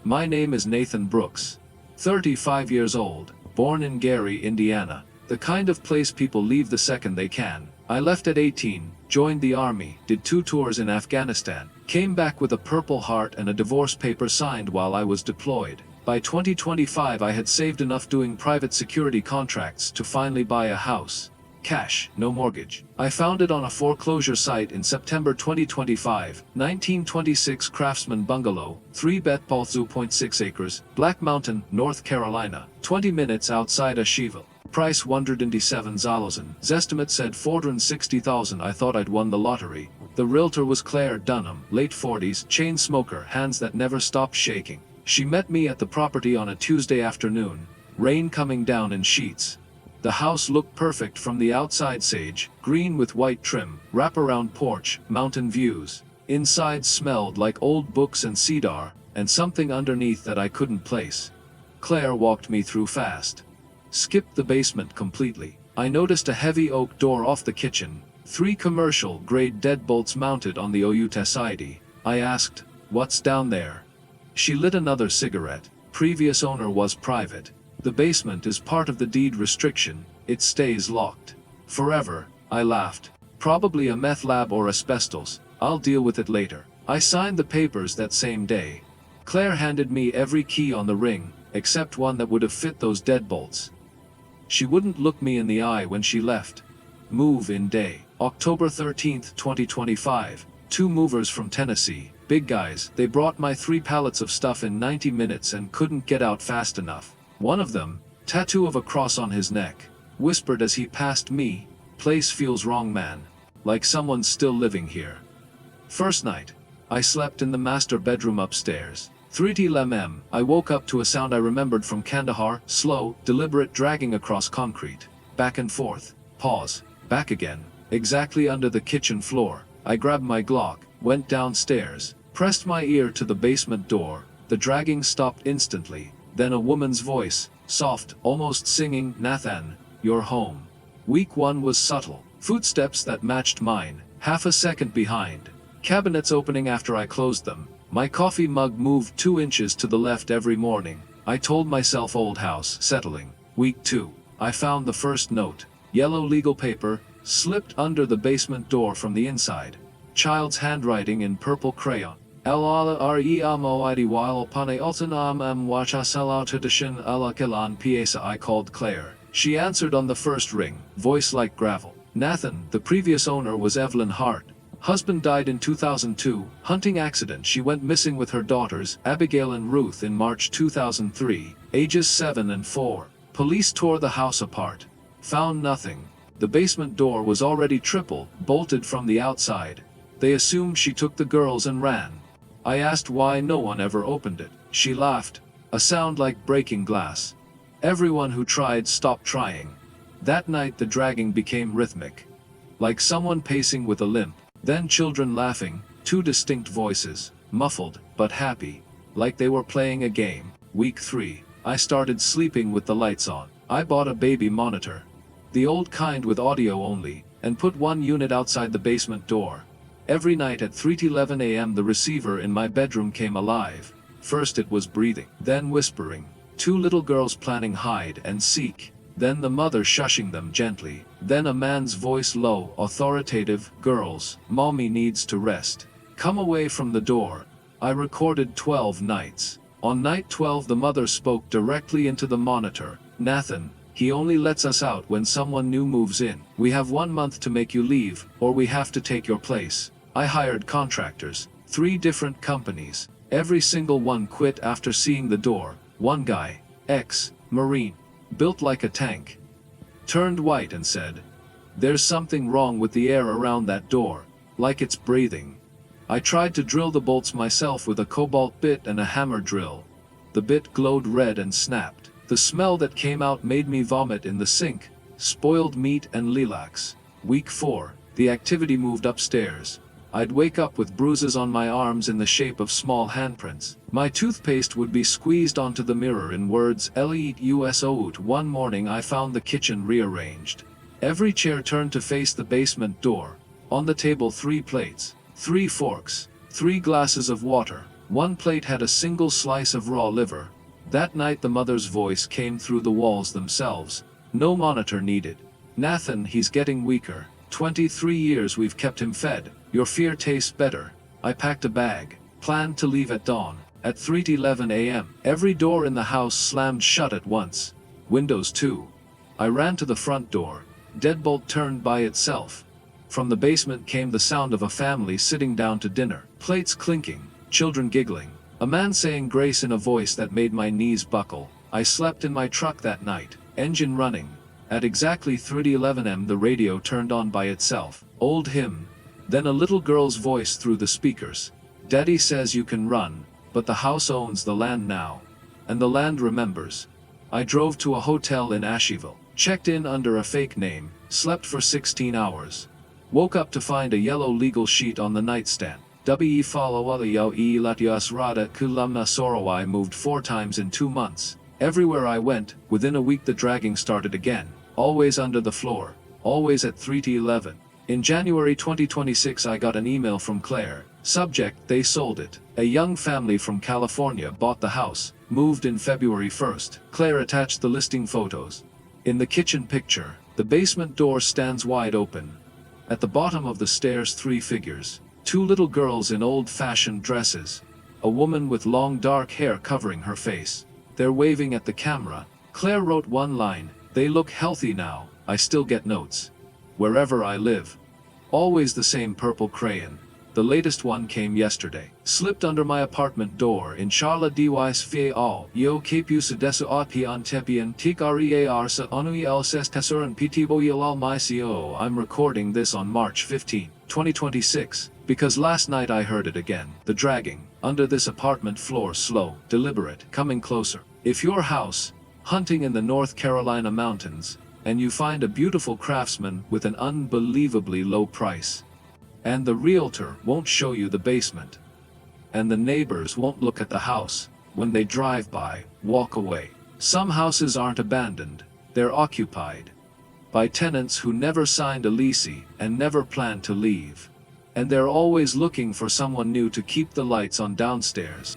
My name is Nathan Brooks. 35 years old, born in Gary, Indiana. The kind of place people leave the second they can. I left at 18, joined the army, did 2 tours in Afghanistan, came back with a Purple Heart and a divorce paper signed while I was deployed. By 2025 I had saved enough doing private security contracts to finally buy a house. Cash, no mortgage. I found it on a foreclosure site in September 2025, 1926 Craftsman bungalow, 3-bed 0.6 acres, Black Mountain, North Carolina, 20 minutes outside Asheville. Price $187,000. Estimate said $460,000. I thought I'd won the lottery. The realtor was Claire Dunham, late 40s, chain smoker, hands that never stopped shaking. She met me at the property on a Tuesday afternoon, rain coming down in sheets. The house looked perfect from the outside, sage green with white trim, wraparound porch, mountain views. Inside smelled like old books and cedar, and something underneath that I couldn't place. Claire walked me through fast. Skipped the basement completely. I noticed a heavy oak door off the kitchen, 3 commercial-grade deadbolts mounted on the outer side. I asked, "What's down there?" She lit another cigarette. Previous owner was private. The basement is part of the deed restriction, it stays locked. Forever, I laughed. Probably a meth lab or asbestos, I'll deal with it later. I signed the papers that same day. Claire handed me every key on the ring, except one that would have fit those deadbolts. She wouldn't look me in the eye when she left. Move-in day, October 13, 2025. 2 movers from Tennessee, big guys. They brought my 3 pallets of stuff in 90 minutes and couldn't get out fast enough. One of them, tattoo of a cross on his neck, whispered as he passed me, "Place feels wrong, man. Like someone's still living here." First night, I slept in the master bedroom upstairs. 3 I woke up to a sound I remembered from Kandahar, slow, deliberate dragging across concrete. Back and forth, pause, back again, exactly under the kitchen floor. I grabbed my Glock, went downstairs, pressed my ear to the basement door. The dragging stopped instantly. Then a woman's voice, soft, almost singing, "Nathan, you're home." Week 1 was subtle. Footsteps that matched mine, half a second behind. Cabinets opening after I closed them. My coffee mug moved 2 inches to the left every morning. I told myself old house, settling. Week 2. I found the first note. Yellow legal paper, slipped under the basement door from the inside. Child's handwriting in purple crayon. I called Claire. She answered on the first ring, voice like gravel. Nathan, the previous owner was Evelyn Hart. Husband died in 2002, hunting accident. She went missing with her daughters, Abigail and Ruth, in March 2003, ages 7 and 4. Police tore the house apart. Found nothing. The basement door was already triple, bolted from the outside. They assumed she took the girls and ran. I asked why no one ever opened it. She laughed, a sound like breaking glass. Everyone who tried stopped trying. That night the dragging became rhythmic. Like someone pacing with a limp. Then children laughing, 2 distinct voices, muffled, but happy, like they were playing a game. Week 3, I started sleeping with the lights on. I bought a baby monitor. The old kind with audio only, and put 1 unit outside the basement door. Every night at 3:11 a.m. the receiver in my bedroom came alive. First it was breathing, then whispering. 2 little girls planning hide and seek. Then the mother shushing them gently. Then a man's voice, low, authoritative, "Girls, mommy needs to rest. Come away from the door." I recorded 12 nights. On night 12 the mother spoke directly into the monitor. "Nathan, he only lets us out when someone new moves in. We have 1 month to make you leave, or we have to take your place." I hired contractors, 3 different companies. Every single one quit after seeing the door. One guy, ex-Marine, built like a tank, turned white and said, "There's something wrong with the air around that door, like it's breathing." I tried to drill the bolts myself with a cobalt bit and a hammer drill. The bit glowed red and snapped. The smell that came out made me vomit in the sink, spoiled meat and lilacs. Week 4, the activity moved upstairs. I'd wake up with bruises on my arms in the shape of small handprints. My toothpaste would be squeezed onto the mirror in words LEUSOUT. One morning I found the kitchen rearranged. Every chair turned to face the basement door. On the table 3 plates, 3 forks, 3 glasses of water. One plate had a single slice of raw liver. That night the mother's voice came through the walls themselves. No monitor needed. Nathan, he's getting weaker. 23 years we've kept him fed. Your fear tastes better. I packed a bag. Planned to leave at dawn. At 3:11 a.m. Every door in the house slammed shut at once. Windows too. I ran to the front door. Deadbolt turned by itself. From the basement came the sound of a family sitting down to dinner. Plates clinking. Children giggling. A man saying grace in a voice that made my knees buckle. I slept in my truck that night. Engine running. At exactly 3:11 am the radio turned on by itself. Old hymn. Then a little girl's voice through the speakers. Daddy says you can run, but the house owns the land now. And the land remembers. I drove to a hotel in Asheville. Checked in under a fake name. Slept for 16 hours. Woke up to find a yellow legal sheet on the nightstand. We follow e latias rada kulamna sorowai moved 4 times in 2 months. Everywhere I went, within a week the dragging started again. Always under the floor. Always at 3:11. In January 2026 I got an email from Claire. Subject, they sold it. A young family from California bought the house. Moved in February 1st. Claire attached the listing photos. In the kitchen picture, the basement door stands wide open. At the bottom of the stairs 3 figures. 2 little girls in old-fashioned dresses. A woman with long dark hair covering her face. They're waving at the camera. Claire wrote one line, "They look healthy now." I still get notes. Wherever I live. Always the same purple crayon. The latest one came yesterday. Slipped under my apartment door in Charla Dys Fie All. Yo Capusa Desu Pian Tepian Tik Rear Sa Onui El Ses Tesuran Pitibo Yalal My Co. I'm recording this on March 15, 2026, because last night I heard it again. The dragging, under this apartment floor slow, deliberate, coming closer. If your house, hunting in the North Carolina mountains, and you find a beautiful Craftsman with an unbelievably low price, and the realtor won't show you the basement, and the neighbors won't look at the house, when they drive by, walk away. Some houses aren't abandoned, they're occupied by tenants who never signed a lease and never planned to leave. And they're always looking for someone new to keep the lights on downstairs.